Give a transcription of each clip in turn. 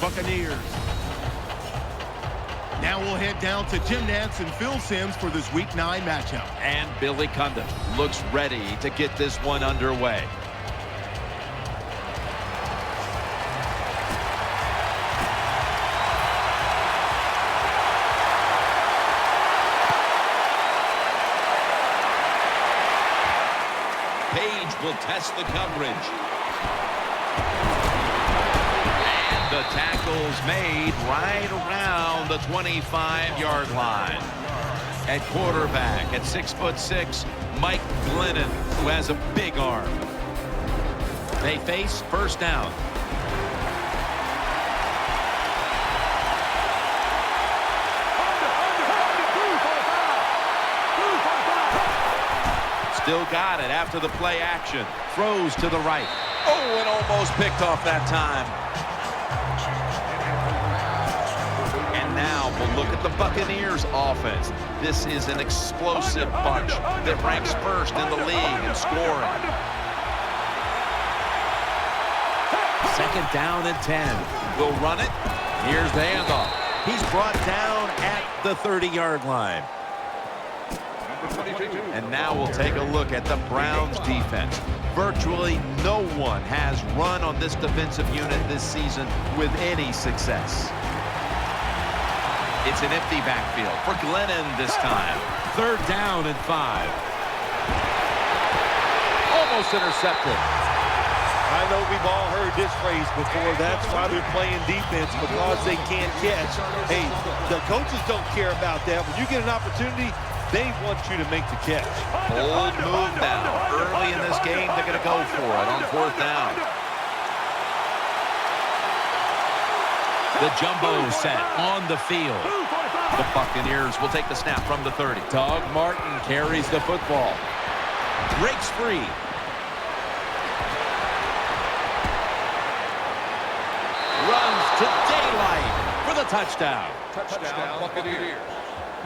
Buccaneers. Now we'll head down to Jim Nantz and Phil Simms for this Week 9 matchup. And Billy Cundiff looks ready to get this one underway. Page will test the coverage. And the tackle's made right around the 25-yard line. At quarterback, at 6'6", Mike Glennon, who has a big arm. They face first down. Still got it after the play action. Throws to the right. Oh, and almost picked off that time. And now we'll look at the Buccaneers offense. This is an explosive bunch that ranks first in the league in scoring. Second down and 10. We'll run it. Here's the handoff. He's brought down at the 30-yard line. And now we'll take a look at the Browns defense. Virtually no one has run on this defensive unit this season with any success. It's an empty backfield for Glennon this time. Third down and 5. Almost intercepted. I know we've all heard this phrase before. That's why they're playing defense, because they can't catch. Hey, the coaches don't care about that. When you get an opportunity, they want you to make the catch. Bold move now. Early in this game, they're going to go for it on fourth down. The jumbo set on the field. The Buccaneers will take the snap from the 30. Doug Martin carries the football. Breaks free. Runs to daylight for the touchdown. Touchdown, Buccaneers.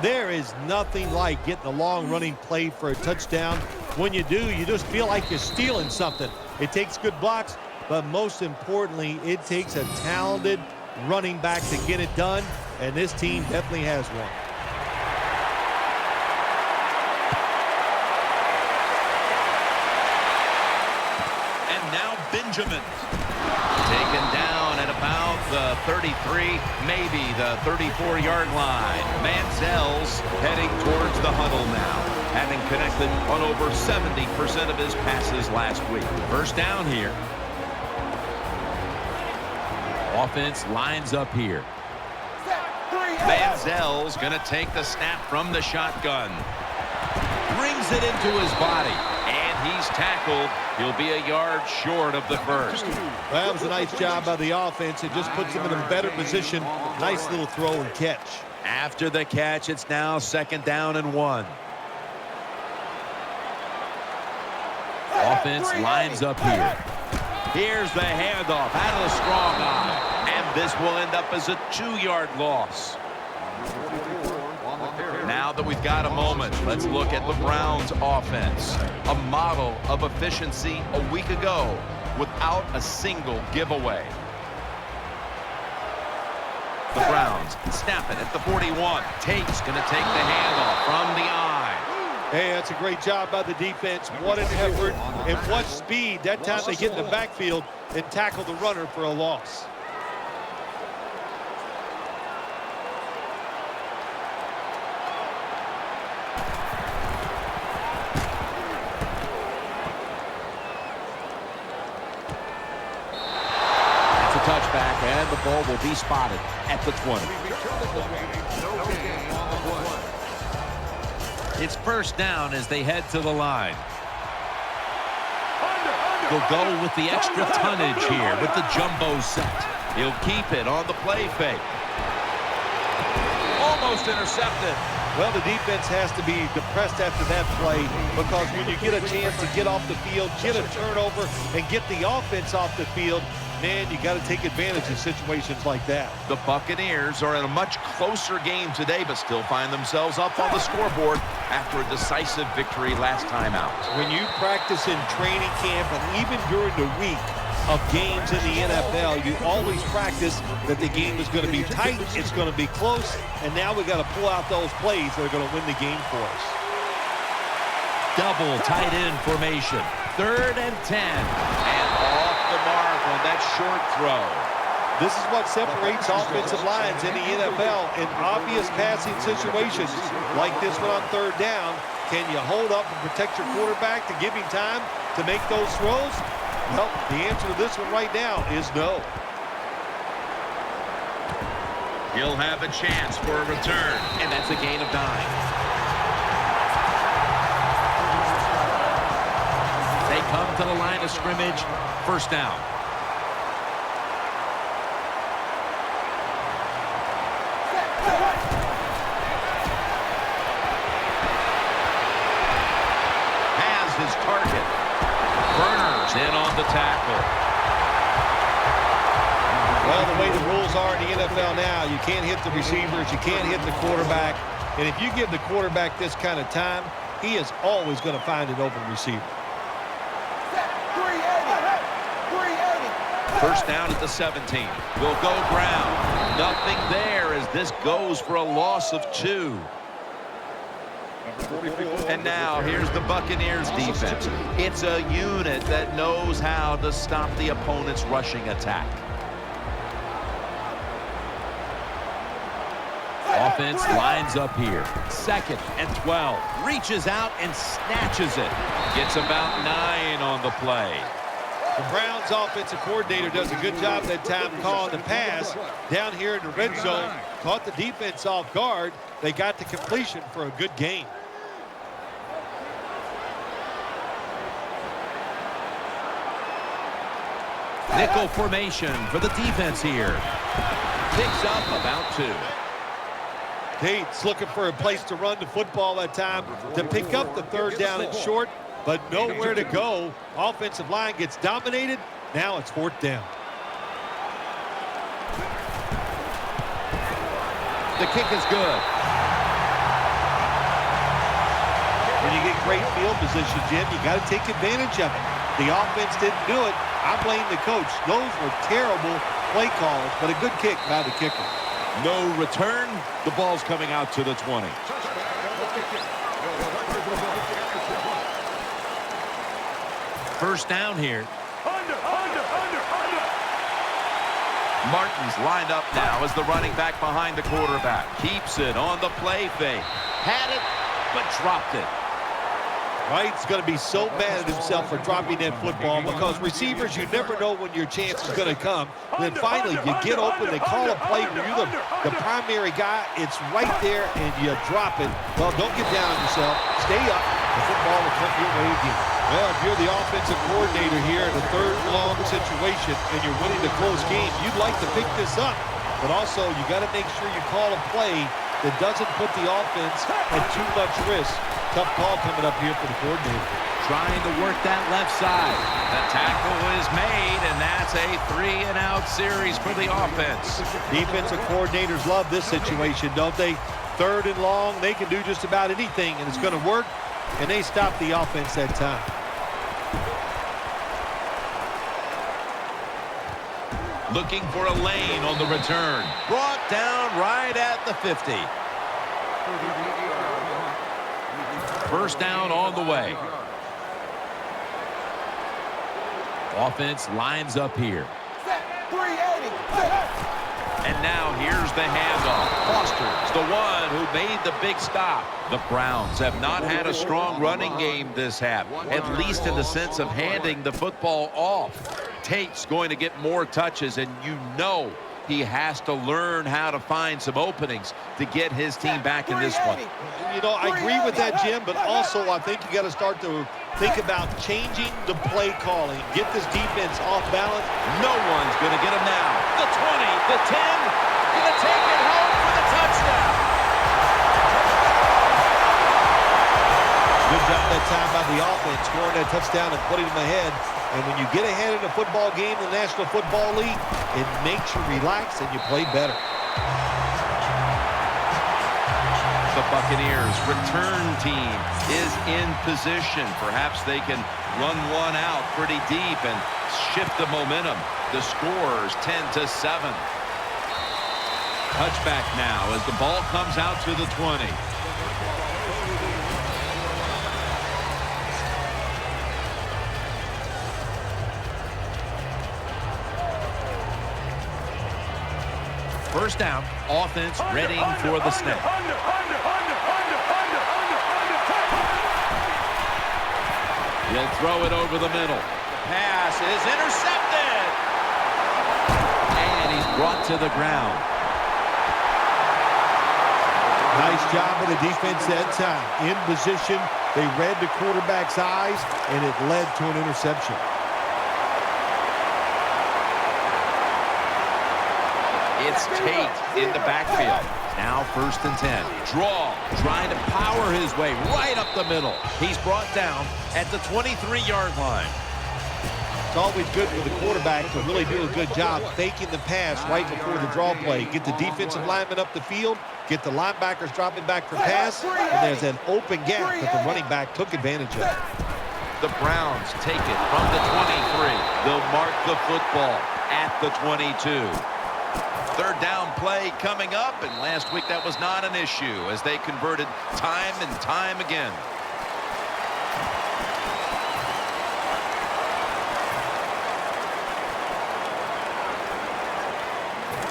There is nothing like getting a long running play for a touchdown. When you do, you just feel like you're stealing something. It takes good blocks, but most importantly, it takes a talented running back to get it done, and this team definitely has one. And now Benjamin. Taken down at about the 33, maybe the 34-yard line. Manziel's heading towards the huddle now, having connected on over 70% of his passes last week. First down here. Offense lines up here. Manziel's going to take the snap from the shotgun. Brings it into his body. And he's tackled. He'll be a yard short of the first. That was a nice job by the offense. It just puts them in a better position. Nice little throw and catch. After the catch, it's now second down and 1. Offense lines up here. Here's the handoff out of the strong eye. And this will end up as a 2-yard loss. Now that we've got a moment, let's look at the Browns offense. A model of efficiency a week ago without a single giveaway. The Browns snap it at the 41. Tate's going to take the handoff from the eye. Hey, that's a great job by the defense. What an effort and what speed. That time they get in the backfield and tackle the runner for a loss. Touchback, and the ball will be spotted at the 20. It's first down as they head to the line. He'll go with the extra tonnage here with the jumbo set. He'll keep it on the play fake. Almost intercepted. Well, the defense has to be depressed after that play, because when you get a chance to get off the field, get a turnover, and get the offense off the field, man, you got to take advantage of situations like that. The Buccaneers are in a much closer game today, but still find themselves up on the scoreboard after a decisive victory last time out. When you practice in training camp and even during the week, of games in the NFL. You always practice that the game is going to be tight, it's going to be close, and now we got to pull out those plays that are going to win the game for us. Double tight end formation. 3rd and 10. And off the mark on that short throw. This is what separates offensive lines in the NFL. In obvious passing situations like this one on 3rd down, can you hold up and protect your quarterback to give him time to make those throws? Well, the answer to this one right now is no. He'll have a chance for a return, and that's a gain of 9. They come to the line of scrimmage, 1st down. Has his target. Burners in on the tackle. Well, the way the rules are in the NFL now, you can't hit the receivers, you can't hit the quarterback. And if you give the quarterback this kind of time, he is always going to find an open receiver. 1st down at the 17. Will go ground. Nothing there as this goes for a loss of 2. And now here's the Buccaneers defense. It's a unit that knows how to stop the opponent's rushing attack. Offense lines up here. 2nd and 12. Reaches out and snatches it. Gets about 9 on the play. The Browns offensive coordinator does a good job that time calling the pass down here in the red zone. Caught the defense off guard. They got the completion for a good gain. Nickel formation for the defense here. Picks up about 2. Tate's looking for a place to run the football that time to pick up the 3rd down and short, but nowhere to go. Offensive line gets dominated. Now it's 4th down. The kick is good. When you get great field position, Jim, you got to take advantage of it. The offense didn't do it. I blame the coach. Those were terrible play calls, but a good kick by the kicker. No return. The ball's coming out to the 20. First down here. Martin's lined up now as the running back behind the quarterback. Keeps it on the play fake. Had it, but dropped it. Wright's going to be so mad at himself for dropping that football because receivers, you never know when your chance is going to come. And then finally, you get open, they call a play, when you're the primary guy, it's right there, and you drop it. Well, don't get down on yourself. Stay up. The football will come your way again. Well, if you're the offensive coordinator here in a 3rd and long situation and you're winning the close game, you'd like to pick this up. But also, you got to make sure you call a play that doesn't put the offense at too much risk. Tough call coming up here for the coordinator. Trying to work that left side. The tackle is made, and that's a 3-and-out series for the offense. Defensive coordinators love this situation, don't they? 3rd and long, they can do just about anything, and it's going to work, and they stop the offense that time. Looking for a lane on the return. Brought down right at the 50. 1st down on the way. Offense lines up here. And now here's the handoff. Foster's the one who made the big stop. The Browns have not had a strong running game this half, at least in the sense of handing the football off. Tate's going to get more touches, and you know he has to learn how to find some openings to get his team back in this one. You know, I agree with that, Jim, but also I think you got to start to think about changing the play calling. Get this defense off balance. No one's going to get him now. The 20, the 10, going to take it home for the touchdown. Good job that time by the offense, scoring that touchdown and putting them ahead. And when you get ahead in a football game in the National Football League, it makes you relax and you play better. The Buccaneers return team is in position. Perhaps they can Run one out pretty deep and shift the momentum. The score's 10-7. Touchback now as the ball comes out to the 20. First down, offense readying for the snap. He'll throw it over the middle. Pass is intercepted. And he's brought to the ground. Nice job of the defense that time. In position, they read the quarterback's eyes, and it led to an interception. It's Tate in the backfield. Now 1st and 10. Draw, trying to power his way right up the middle. He's brought down at the 23-yard line. It's always good for the quarterback to really do a good job faking the pass right before the draw play. Get the defensive lineman up the field, get the linebackers dropping back for pass, and there's an open gap that the running back took advantage of. The Browns take it from the 23. They'll mark the football at the 22. Third down play coming up, and last week that was not an issue as they converted time and time again.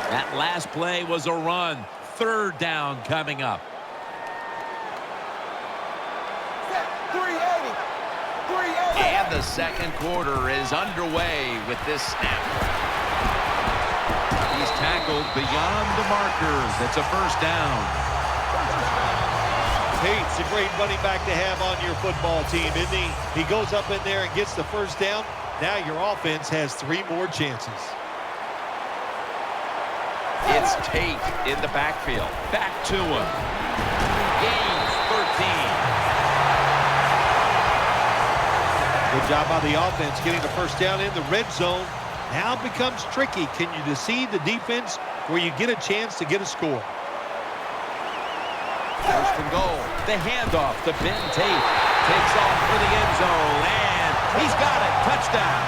That last play was a run. Third down coming up. 380. And the second quarter is underway with this snap. He's tackled beyond the markers. It's a first down. Tate's a great running back to have on your football team, isn't he? He goes up in there and gets the first down. Now your offense has 3 more chances. It's Tate in the backfield. Back to him. Gains 13. Good job by the offense getting the first down in the red zone. Now it becomes tricky. Can you deceive the defense where you get a chance to get a score? First and goal. The handoff to Ben Tate. Takes off for the end zone, and he's got it. Touchdown.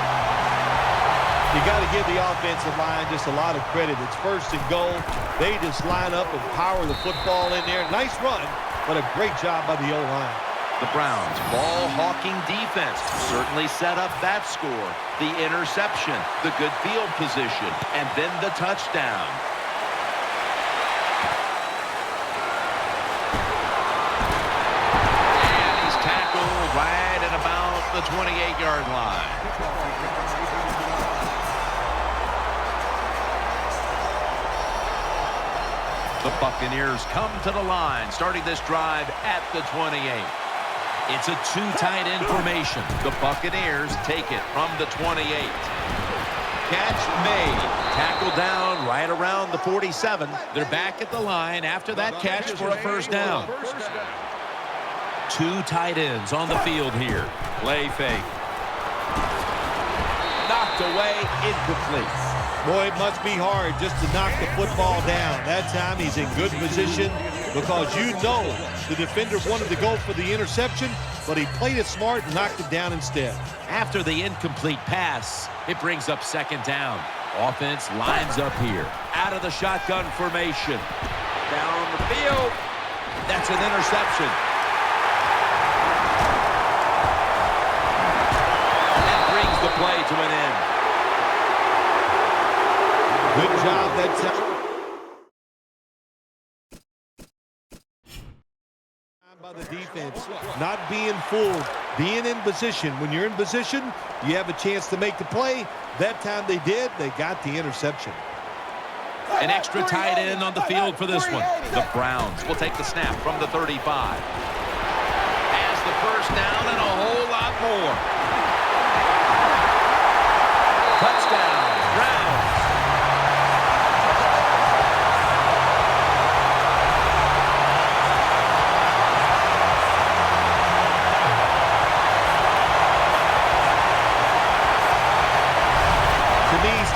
You got to give the offensive line just a lot of credit. It's first and goal. They just line up and power the football in there. Nice run, but a great job by the O-line. The Browns' ball-hawking defense certainly set up that score. The interception, the good field position, and then the touchdown. And he's tackled right at about the 28-yard line. The Buccaneers come to the line, starting this drive at the 28. It's a 2 tight end formation. The Buccaneers take it from the 28. Catch made. Tackle down right around the 47. They're back at the line after that catch for a first down. 2 tight ends on the field here. Play fake. Knocked away, incomplete. Boy, it must be hard just to knock the football down. That time he's in good position because you know the defender wanted to go for the interception, but he played it smart and knocked it down instead. After the incomplete pass, it brings up second down. Offense lines up here. Out of the shotgun formation. Down the field. That's an interception. That brings the play to an end. Good job that time by the defense. Not being fooled, being in position. When you're in position, you have a chance to make the play. That time they did. They got the interception. An extra tight end on the field for this one. The Browns will take the snap from the 35. Has the first down and a whole lot more. Touchdown, Browns.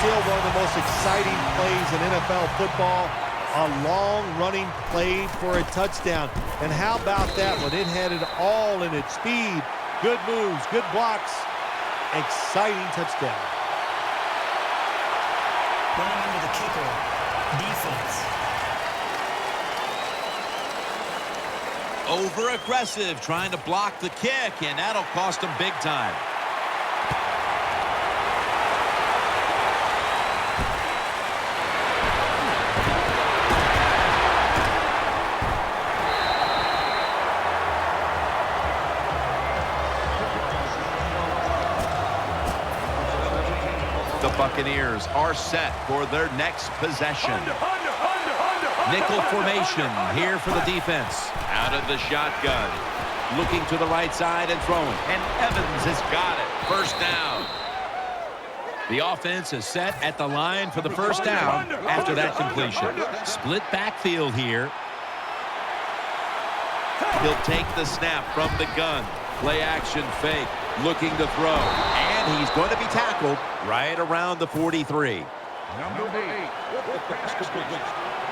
Still one of the most exciting plays in NFL football, a long running play for a touchdown. And how about that one? It had it all in its speed. Good moves, good blocks, exciting touchdown. Running into the kicker. Defense. Over-aggressive, trying to block the kick, and that'll cost him big time. The Buccaneers are set for their next possession. Nickel formation here for the defense. Out of the shotgun. Looking to the right side and throwing. And Evans has got it. First down. The offense is set at the line for the first down after that completion. Split backfield here. He'll take the snap from the gun. Play action fake. Looking to throw. And he's going to be tackled right around the 43.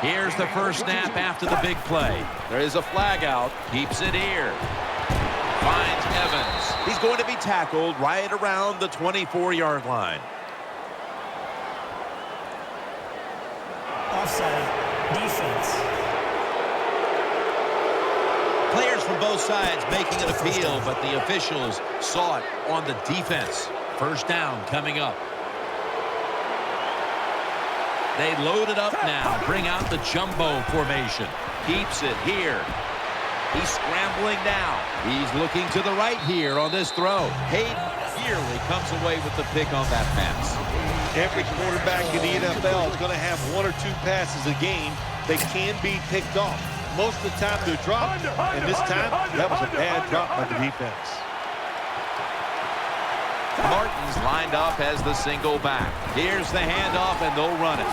Here's the first snap after the big play. There is a flag out. Keeps it here. Finds Evans. He's going to be tackled right around the 24-yard line. Offside. Defense. Players from both sides making an appeal, but the officials saw it on the defense. First down coming up. They load it up now. Bring out the jumbo formation. Keeps it here. He's scrambling now. He's looking to the right here on this throw. Hayden nearly comes away with the pick on that pass. Every quarterback in the NFL is going to have one or two passes a game that can be picked off. Most of the time they're dropped, and this time that was a bad drop by the defense. Martin's lined up as the single back. Here's the handoff, and they'll run it.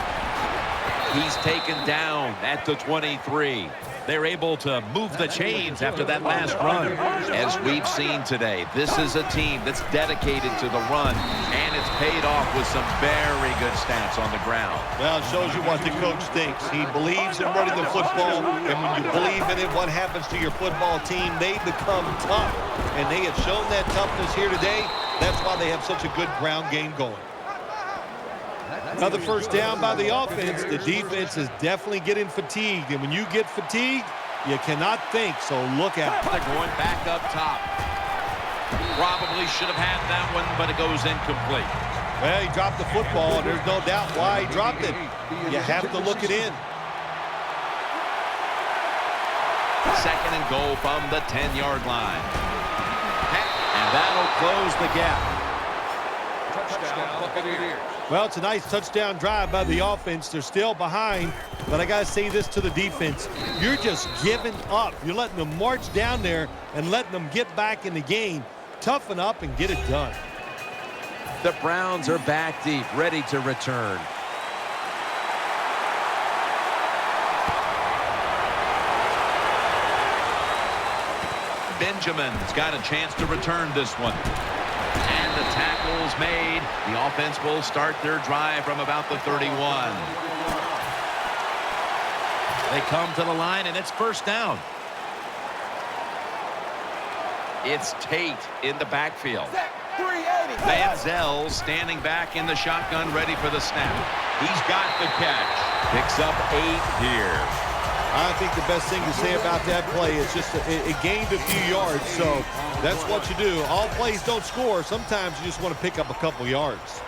He's taken down at the 23. They're able to move the chains after that last run. As we've seen today, this is a team that's dedicated to the run, and it's paid off with some very good stats on the ground. Well, it shows you what the coach thinks. He believes in running the football, and when you believe in it, what happens to your football team? They become tough, and they have shown that toughness here today. That's why they have such a good ground game going. Another first down by the offense. The defense is definitely getting fatigued, and when you get fatigued, you cannot think, so look out. They're going back up top. Probably should have had that one, but it goes incomplete. Well, he dropped the football, and there's no doubt why he dropped it. You have to look it in. Second and goal from the 10-yard line. And that'll close the gap. Touchdown, Buccaneers. Well, it's a nice touchdown drive by the offense. They're still behind, but I got to say this to the defense. You're just giving up. You're letting them march down there and letting them get back in the game. Toughen up and get it done. The Browns are back deep, ready to return. Benjamin's got a chance to return this one. And the tackle's made. The offense will start their drive from about the 31. They come to the line, and it's first down. It's Tate in the backfield. Manziel standing back in the shotgun, ready for the snap. He's got the catch. Picks up 8 here. I think the best thing to say about that play is just it gained a few yards, so that's what you do. All plays don't score. Sometimes you just want to pick up a couple yards.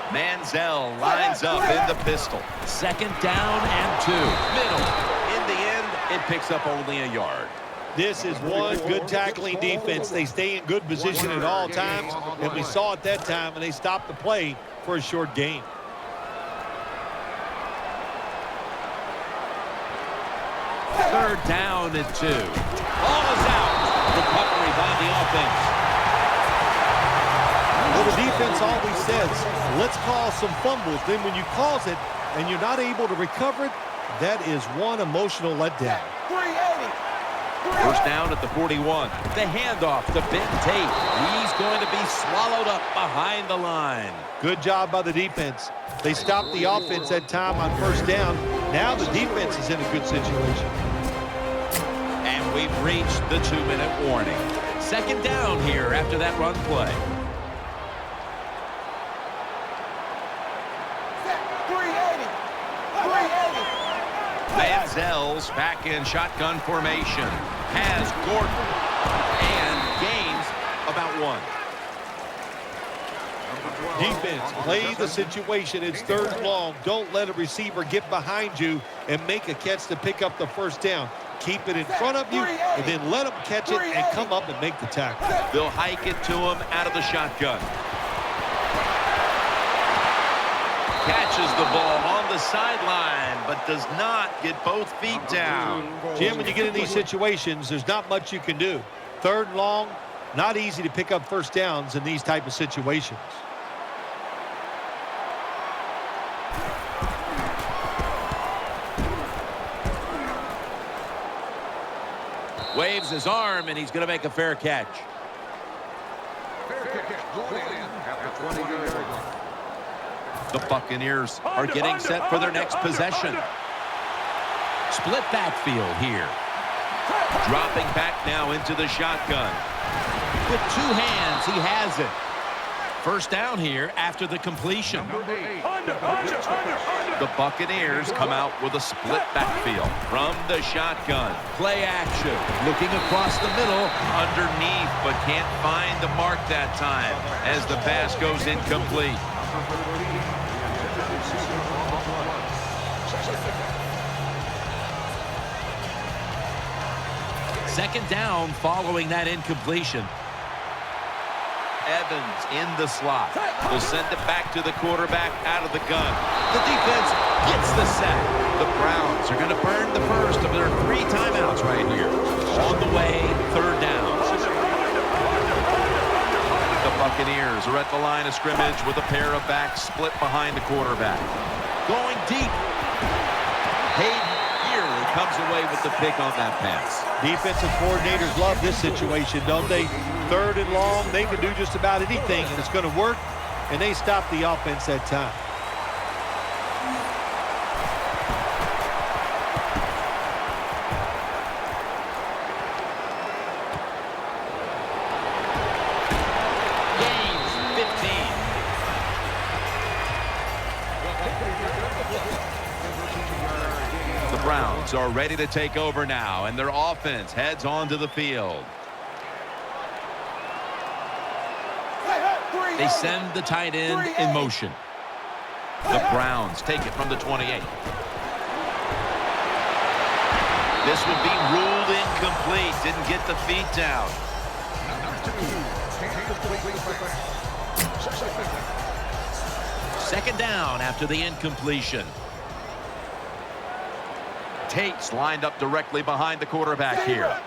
Manziel lines up in the pistol. Second down and 2. Middle. In the end, it picks up only a yard. This is one good tackling defense. They stay in good position at all times, and we saw it that time, and they stopped the play for a short gain. Third down and 2. Ball is out. Recovery by the offense. Well, the defense always says, let's call some fumbles. Then when you cause it and you're not able to recover it, that is one emotional letdown. First down at the 41. The handoff to Ben Tate. He's going to be swallowed up behind the line. Good job by the defense. They stopped the offense that time on first down. Now the defense is in a good situation. And we've reached the 2-minute warning. Second down here after that run play. Manziel's back in shotgun formation. Has Gordon. And gains about 1. Defense, play the situation. It's third and long. Don't let a receiver get behind you and make a catch to pick up the first down. Keep it in front of you, and then let them catch it and come up and make the tackle. They'll hike it to him out of the shotgun. Catches the ball on the sideline, but does not get both feet down. Jim, when you get in these situations, there's not much you can do. Third and long, not easy to pick up first downs in these type of situations. Waves his arm, and he's going to make a fair catch. The Buccaneers are getting set for their next possession. Split backfield here. Dropping back now into the shotgun. With 2 hands, he has it. First down here after the completion. The Buccaneers come out with a split backfield from the shotgun. Play action. Looking across the middle, underneath, but can't find the mark that time as the pass goes incomplete. Second down following that incompletion. Evans in the slot. Will send it back to the quarterback out of the gun. The defense gets the sack. The Browns are going to burn the first of their 3 timeouts right here. On the way, third down. The Buccaneers are at the line of scrimmage with a pair of backs split behind the quarterback. Going deep. Hayden nearly comes away with the pick on that pass. Defensive coordinators love this situation, don't they? Third and long, they can do just about anything, and it's going to work, and they stop the offense that time. Gains 15. The Browns are ready to take over now, and their offense heads onto the field. They send the tight end in motion. The Browns take it from the 28. This would be ruled incomplete. Didn't get the feet down. Second down after the incompletion. Tate's lined up directly behind the quarterback here.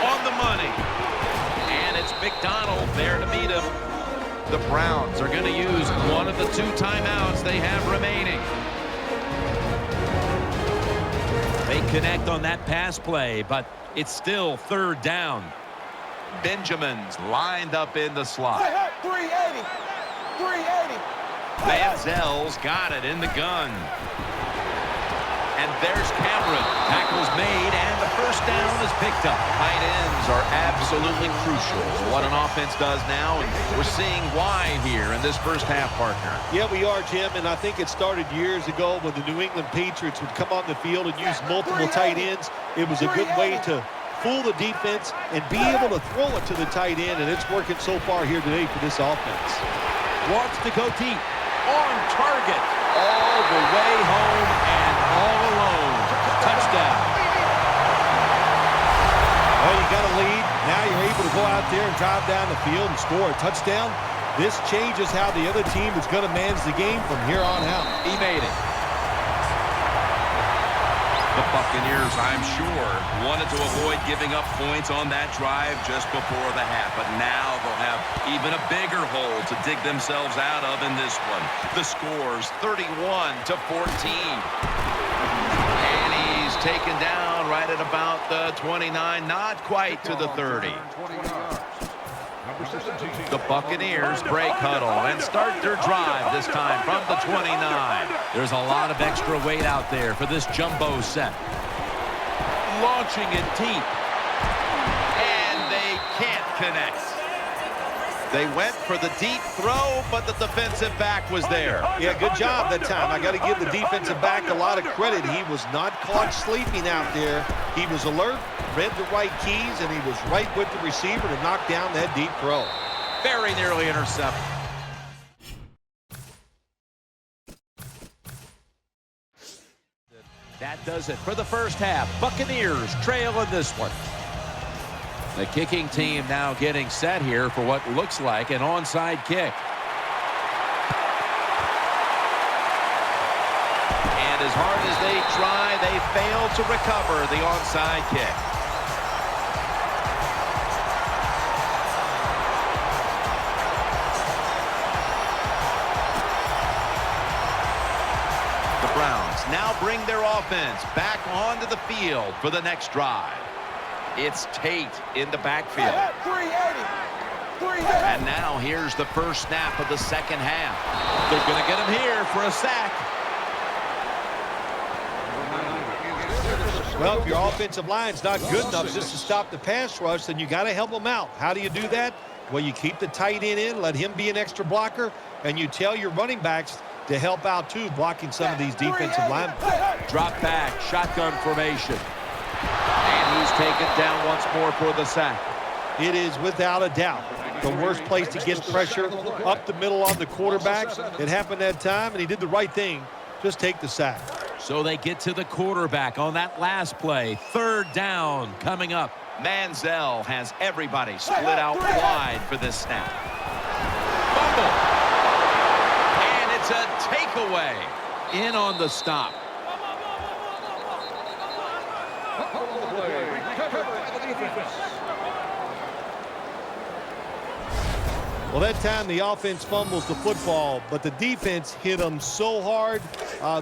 On the money. And it's McDonald there to meet him. The Browns are going to use one of the 2 timeouts they have remaining. They connect on that pass play, but it's still third down. Benjamin's lined up in the slot. 380. Manziel's got it in the gun. And there's Cameron. Tackle's made, and the first down is picked up. Tight ends are absolutely crucial to what an offense does now, and we're seeing why here in this first half, partner. Yeah, we are, Jim, and I think it started years ago when the New England Patriots would come on the field and use multiple tight ends. It was a good way to fool the defense and be able to throw it to the tight end, and it's working so far here today for this offense. Wants to go deep. On target. All the way home and all alone. Touchdown. Well, you got a lead. Now you're able to go out there and drive down the field and score a touchdown. This changes how the other team is going to manage the game from here on out. He made it. The Buccaneers, I'm sure, wanted to avoid giving up points on that drive just before the half. But now they'll have even a bigger hole to dig themselves out of in this one. The score's 31-14. And he's taken down right at about the 29, not quite to the 30. The Buccaneers break huddle and start their drive, this time from the 29. There's a lot of extra weight out there for this jumbo set. Launching it deep. And they can't connect. They went for the deep throw, but the defensive back was there. Yeah, good job that time. I got to give the defensive back a lot of credit. He was not caught sleeping out there. He was alert, read the right keys, and he was right with the receiver to knock down that deep throw. Very nearly intercepted. That does it for the first half. Buccaneers trail in this one. The kicking team now getting set here for what looks like an onside kick. And as hard as they try, they fail to recover the onside kick. The Browns now bring their offense back onto the field for the next drive. It's Tate in the backfield. And now here's the first snap of the second half. They're going to get him here for a sack. Well, if your offensive line's not good enough just to stop the pass rush, then you got to help them out. How do you do that? Well, you keep the tight end in, let him be an extra blocker, and you tell your running backs to help out, too, blocking some of these defensive linemen. Drop back, shotgun formation. And he's taken down once more for the sack. It is without a doubt the worst place to get pressure up the middle on the quarterbacks. It happened that time, and he did the right thing. Just take the sack. So they get to the quarterback on that last play. Third down coming up. Manziel has everybody split out wide for this snap. Fumble. And it's a takeaway. In on the stop. Well, that time the offense fumbles the football, but the defense hit them so hard,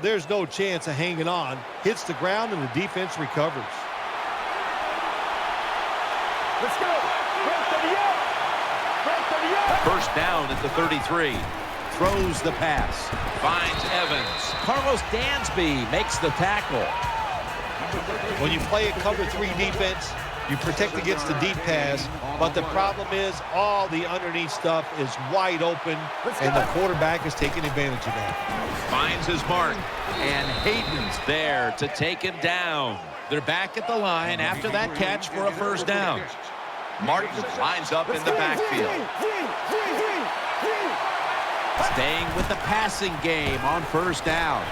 there's no chance of hanging on. Hits the ground, and the defense recovers. Let's go. First down at the 33. Throws the pass. Finds Evans. Carlos Dansby makes the tackle. When you play a cover 3 defense, you protect against the deep pass, but the problem is all the underneath stuff is wide open, and the quarterback is taking advantage of that. Finds his mark, and Hayden's there to take him down. They're back at the line after that catch for a first down. Martin lines up in the backfield. Staying with the passing game on first down.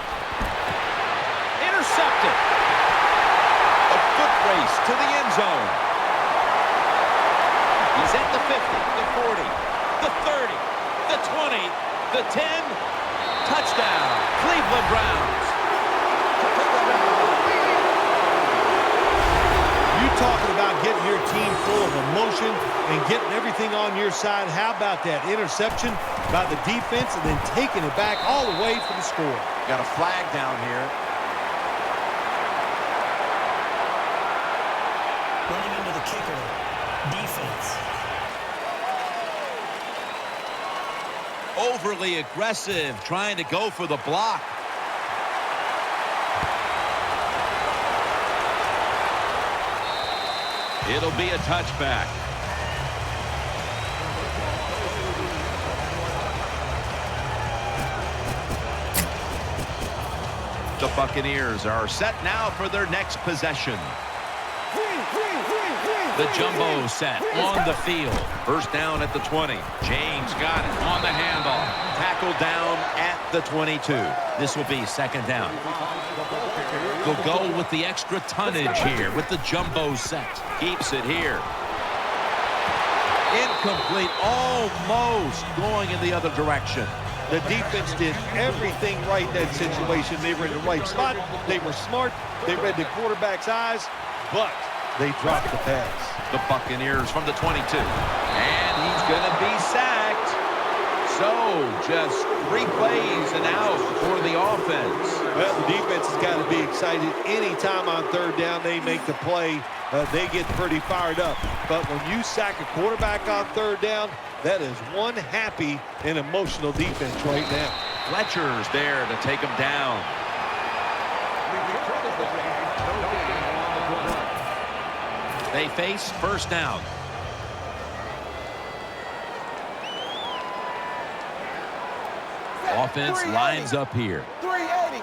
Intercepted. Foot race to the end zone. He's at the 50, the 40, the 30, the 20, the 10. Touchdown, Cleveland Browns. You talking about getting your team full of emotion and getting everything on your side. How about that interception by the defense and then taking it back all the way for the score? Got a flag down here. Running into the kicker. Defense. Overly aggressive, trying to go for the block. It'll be a touchback. The Buccaneers are set now for their next possession. The jumbo set on the field. First down at the 20. James got it on the handoff. Tackled down at the 22. This will be second down. They'll go with the extra tonnage here with the jumbo set. Keeps it here. Incomplete, almost going in the other direction. The defense did everything right in that situation. They were in the right spot. They were smart. They read the quarterback's eyes, but they dropped the pass. The Buccaneers from the 22. And he's going to be sacked. So just 3 plays and out for the offense. Well, the defense has got to be excited. Anytime on third down they make the play, they get pretty fired up. But when you sack a quarterback on third down, that is one happy and emotional defense right now. Fletcher's there to take him down. They face first down. Offense lines up here. 380.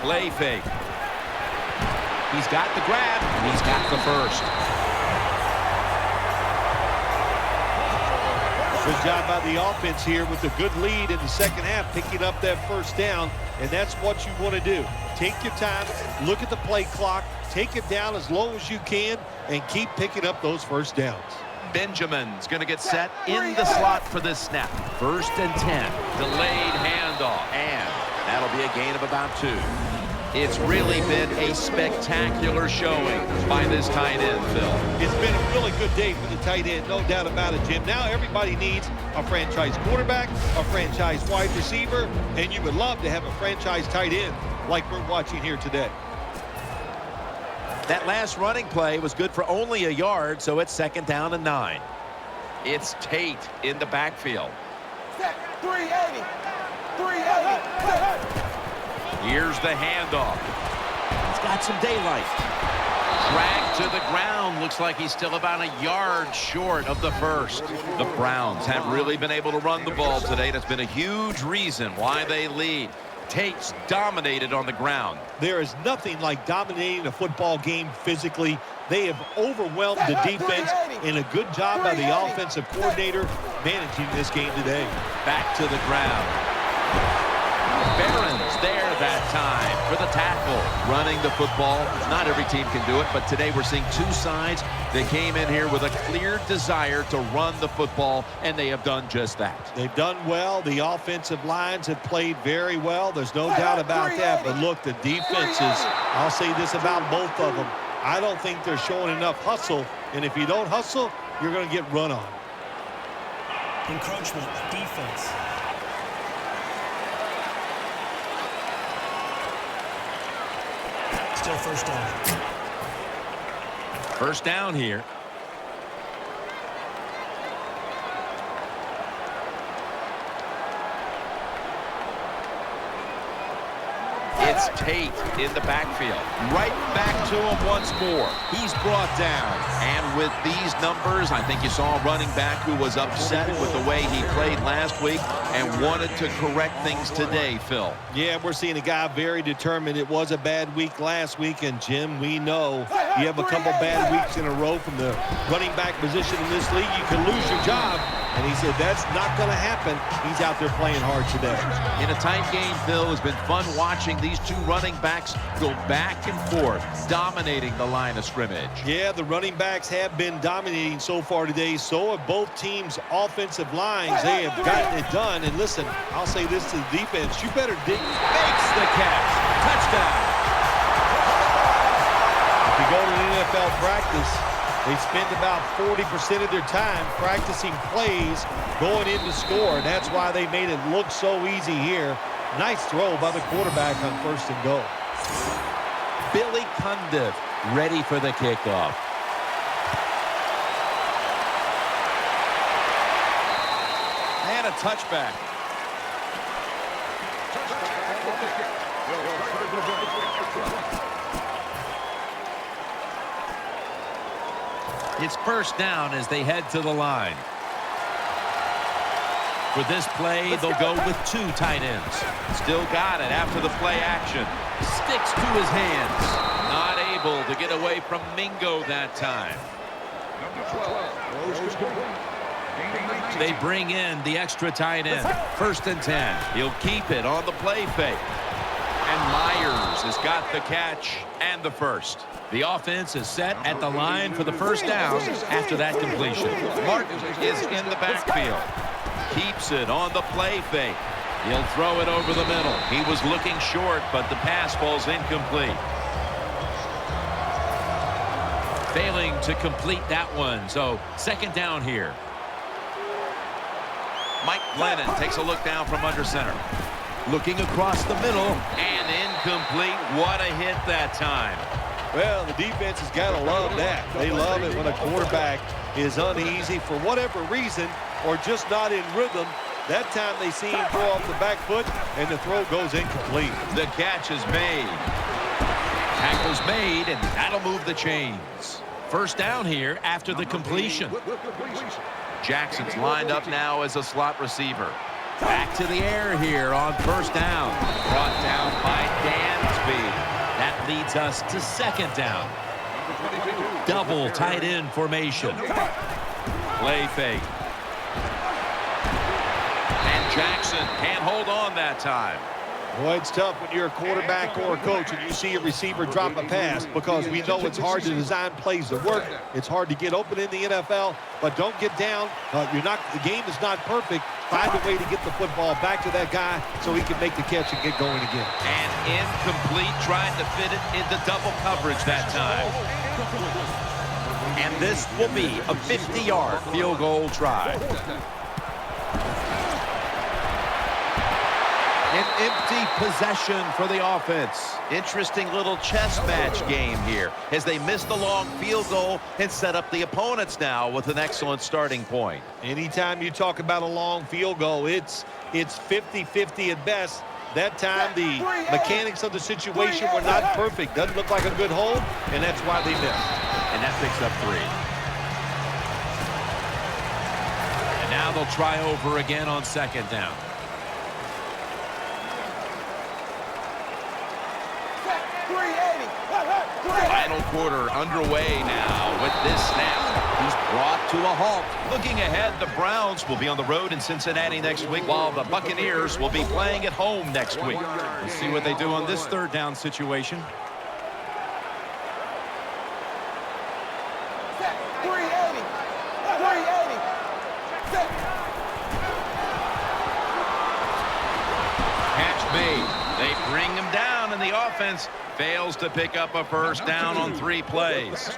Play fake. He's got the grab, and he's got the first. Good job by the offense here with a good lead in the second half, picking up that first down, and that's what you want to do. Take your time, look at the play clock, take it down as low as you can, and keep picking up those first downs. Benjamin's going to get set in the slot for this snap. 1st and 10. Delayed handoff, and that'll be a gain of about 2. It's really been a spectacular showing by this tight end, Phil. It's been a really good day for the tight end, no doubt about it, Jim. Now everybody needs a franchise quarterback, a franchise wide receiver, and you would love to have a franchise tight end like we're watching here today. That last running play was good for only a yard, so it's 2nd down and 9. It's Tate in the backfield. 380. 380. Here's the handoff. He's got some daylight. Dragged to the ground. Looks like he's still about a yard short of the first. The Browns have really been able to run the ball today. That's been a huge reason why they lead. Tate's dominated on the ground. There is nothing like dominating a football game physically. They have overwhelmed the defense, and a good job by the offensive coordinator managing this game today. Back to the ground. Barron's there that time for the tackle. Running the football. Not every team can do it, but today we're seeing 2 sides. They came in here with a clear desire to run the football, and they have done just that. They've done well. The offensive lines have played very well. There's no doubt about that. But look, the defenses, I'll say this about both of them. I don't think they're showing enough hustle, and if you don't hustle, you're going to get run on. Encroachment, defense. Still first down. First down here. It's Tate in the backfield. Right back to him once more. He's brought down. And with these numbers, I think you saw a running back who was upset with the way he played last week and wanted to correct things today, Phil. Yeah, we're seeing a guy very determined. It was a bad week last week, and Jim, we know you have a couple bad weeks in a row from the running back position in this league. You can lose your job. And he said that's not going to happen. He's out there playing hard today. In a tight game, Phil, it's been fun watching these 2 running backs go back and forth, dominating the line of scrimmage. Yeah, the running backs have been dominating so far today. So have both teams' offensive lines. They have gotten it done. And listen, I'll say this to the defense. You better dig. Makes the catch. Touchdown. If you go to an NFL practice, they spend about 40% of their time practicing plays going in to score. And that's why they made it look so easy here. Nice throw by the quarterback on 1st and goal. Billy Cundiff ready for the kickoff. And a touchback. It's first down as they head to the line. For this play, they'll go with 2 tight ends. Still got it after the play action. Sticks to his hands. Not able to get away from Mingo that time. They bring in the extra tight end. 1st and 10. He'll keep it on the play fake. And Myers has got the catch and the first. The offense is set at the line for the first down after that completion. Martin is in the backfield. Keeps it on the play fake. He'll throw it over the middle. He was looking short, but the pass falls incomplete. Failing to complete that one, so 2nd down here. Mike Glennon takes a look down from under center. Looking across the middle and incomplete. What a hit that time. Well, the defense has got to love that. They love it when a quarterback is uneasy for whatever reason or just not in rhythm. That time they see him throw off the back foot and the throw goes incomplete. The catch is made. Tackle's made, and that'll move the chains. First down here after the completion. Jackson's lined up now as a slot receiver. Back to the air here on first down. Brought down by Dansby. That leads us to second down. Double tight end formation. Play fake. And Jackson can't hold on that time. Boy, it's tough when you're a quarterback or a coach and you see a receiver drop a pass because we know it's hard to design plays that work. It's hard to get open in the NFL, but don't get down. The game is not perfect. Find a way to get the football back to that guy so he can make the catch and get going again. And incomplete, trying to fit it into double coverage that time. And this will be a 50-yard field goal try. An empty possession for the offense. Interesting little chess match game here as they miss the long field goal and set up the opponents now with an excellent starting point. Anytime you talk about a long field goal, it's 50-50 at best. That time the mechanics of the situation were not perfect. Doesn't look like a good hold, and that's why they missed. And that picks up 3. And now they'll try over again on second down. Final quarter underway now with this snap. He's brought to a halt. Looking ahead, the Browns will be on the road in Cincinnati next week, while the Buccaneers will be playing at home next week. We'll see what they do on this third down situation. Catch made. They bring him down, and the offense fails to pick up a first down on 3 plays.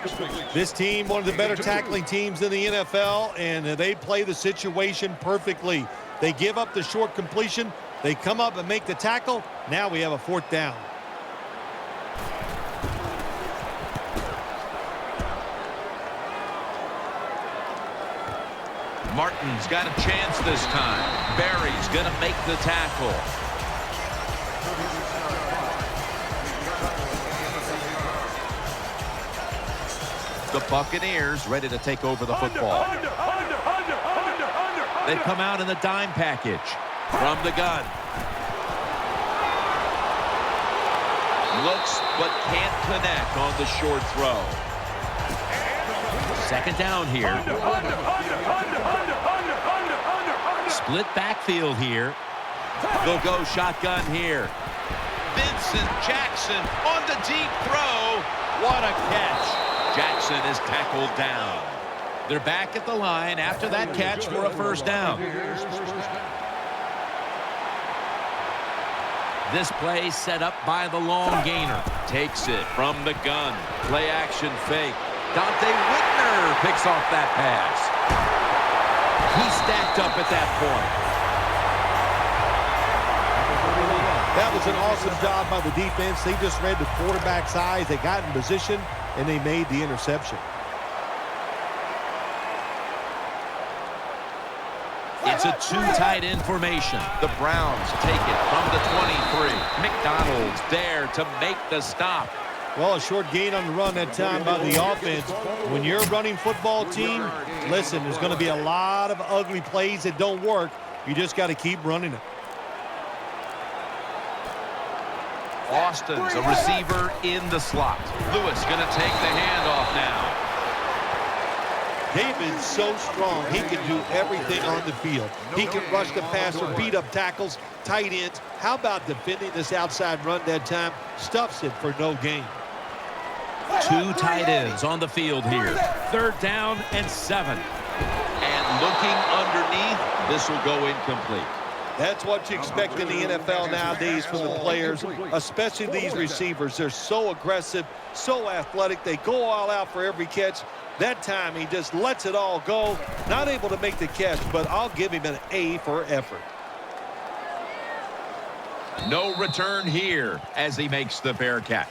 This team, one of the better tackling teams in the NFL, and they play the situation perfectly. They give up the short completion. They come up and make the tackle. Now we have a 4th down. Martin's got a chance this time. Barry's going to make the tackle. The Buccaneers ready to take over the football. They come out in the dime package from the gun. Looks but can't connect on the short throw. Second down here. Split backfield here. They'll go shotgun here. Vincent Jackson on the deep throw. What a catch. Jackson is tackled down. They're back at the line after that catch for a first down. This play set up by the long gainer. Takes it from the gun. Play action fake. Dante Whitner picks off that pass. He's stacked up at that point. That was an awesome job by the defense. They just read the quarterback's eyes. They got in position, and they made the interception. It's a 2 tight end formation. The Browns take it from the 23. McDonald's there to make the stop. Well, a short gain on the run that time by the offense. When you're a running football team, listen, there's going to be a lot of ugly plays that don't work. You just got to keep running it. Austin's a receiver in the slot. Lewis going to take the handoff now. David's so strong, he can do everything on the field. He can rush the passer, beat up tackles, tight ends. How about defending this outside run that time? Stuffs it for no gain. 2 tight ends on the field here. Third down and 7. And looking underneath, this will go incomplete. That's what you expect in the NFL nowadays from the players, especially these receivers. They're so aggressive, so athletic. They go all out for every catch. That time he just lets it all go. Not able to make the catch, but I'll give him an A for effort. No return here as he makes the fair catch.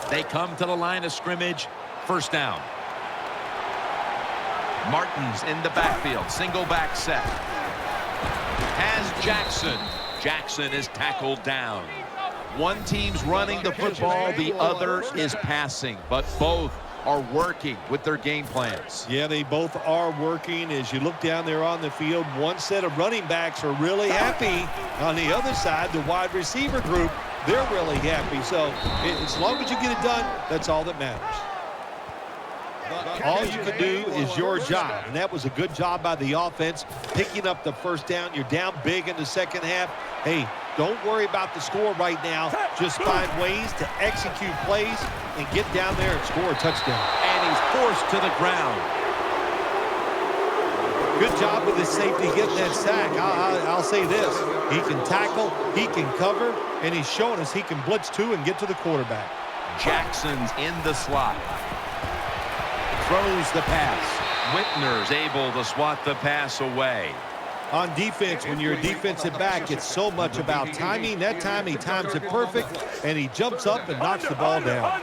They come to the line of scrimmage. First down. Martin's in the backfield. Single back set. Has Jackson. Jackson is tackled down. One team's running the football, the other is passing, but both are working with their game plans. Yeah, they both are working. As you look down there on the field, one set of running backs are really happy. On the other side, the wide receiver group, they're really happy. So as long as you get it done, that's all that matters. All you can do is your job, and that was a good job by the offense, picking up the first down. You're down big in the second half. Hey, don't worry about the score right now. Just find ways to execute plays and get down there and score a touchdown. And he's forced to the ground. Good job with his safety getting that sack. I'll say this. He can tackle, he can cover, and he's showing us he can blitz too and get to the quarterback. Jackson's in the slot. Throws the pass. Whitner's able to swat the pass away. On defense, when you're a defensive back, it's so much about timing. That time he times it perfect, and he jumps up and knocks the ball down.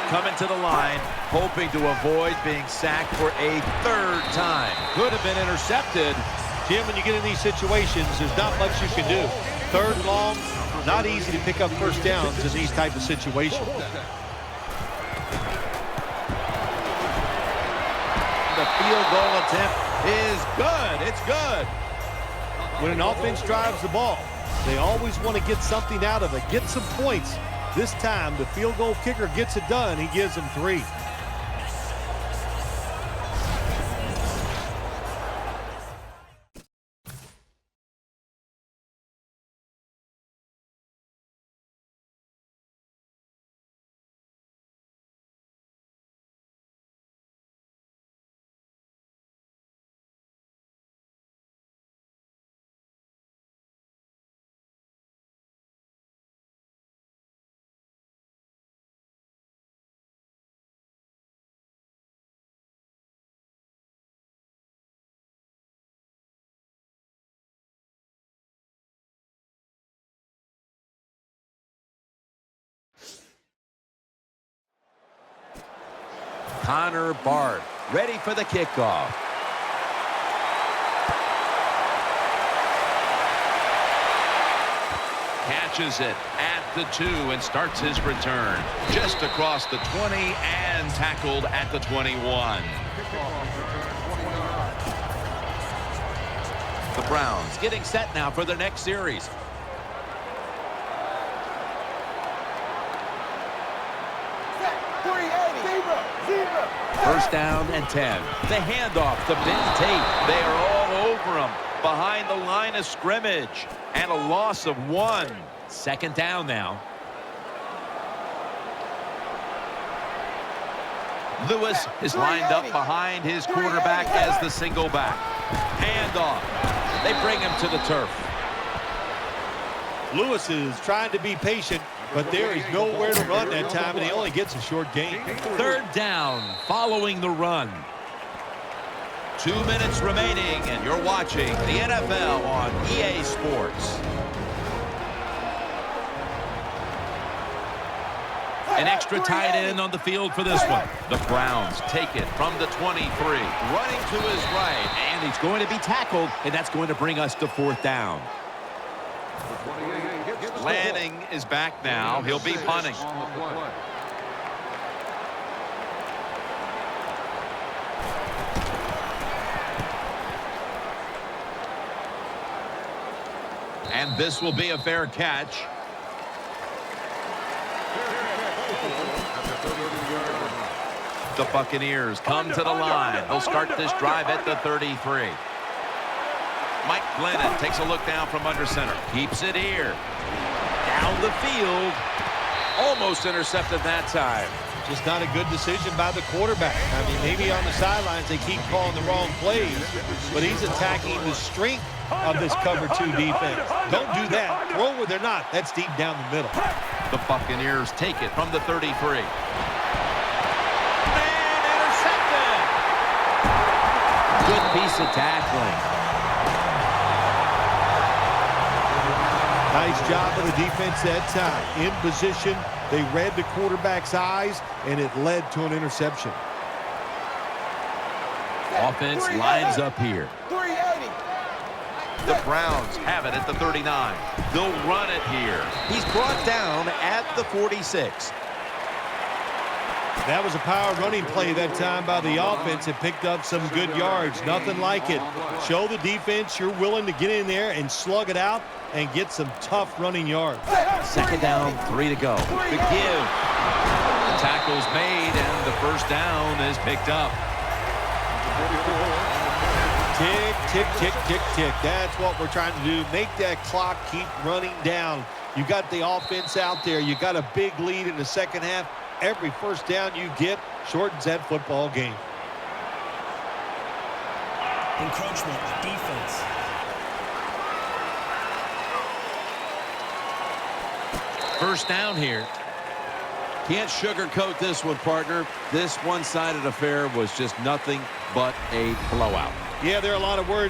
Coming to the line, hoping to avoid being sacked for a third time. Could have been intercepted. Jim, when you get in these situations, there's not much you can do. Third and long, not easy to pick up first downs in these type of situations. The field goal attempt is good. It's good. When an offense drives the ball, they always want to get something out of it, get some points. This time, the field goal kicker gets it done. He gives them 3. Connor Bard ready for the kickoff. Catches it at the 2 and starts his return. Just across the 20 and tackled at the 21. The Browns getting set now for their next series. First down and 10. The handoff to Ben Tate. They are all over him behind the line of scrimmage. And a loss of 1. Second down now. Lewis is lined up behind his quarterback as the single back. Handoff. They bring him to the turf. Lewis is trying to be patient, but there is nowhere to run that time, and he only gets a short gain. Third down following the run. 2 minutes remaining, and you're watching the NFL on EA Sports. An extra tight end on the field for this one. The Browns take it from the 23. Running to his right, and he's going to be tackled, and that's going to bring us to fourth down. Lanning is back now. He'll be punting. And this will be a fair catch. The Buccaneers come to the line. They'll start this drive at the 33. Mike Glennon takes a look down from under center. Keeps it here. Down the field. Almost intercepted that time. Just not a good decision by the quarterback. I mean, maybe on the sidelines they keep calling the wrong plays, but he's attacking the strength of this cover 2 defense. Don't do that. Throw where they're not. That's deep down the middle. The Buccaneers take it from the 33. Good piece of tackling. Nice job of the defense that time. In position, they read the quarterback's eyes, and it led to an interception. Offense lines up here. 380. The Browns have it at the 39. They'll run it here. He's brought down at the 46. That was a power running play that time by the offense. It picked up some good yards. Nothing like it. Show the defense you're willing to get in there and slug it out and get some tough running yards. Second down, 3 to go. The give. The tackle's made, and the first down is picked up. Tick, tick, tick, tick, tick. That's what we're trying to do. Make that clock keep running down. You got the offense out there. You got a big lead in the second half. Every first down you get shortens that football game. Encroachment, defense. First down here. Can't sugarcoat this one, partner. This one-sided affair was just nothing but a blowout. Yeah, there are a lot of words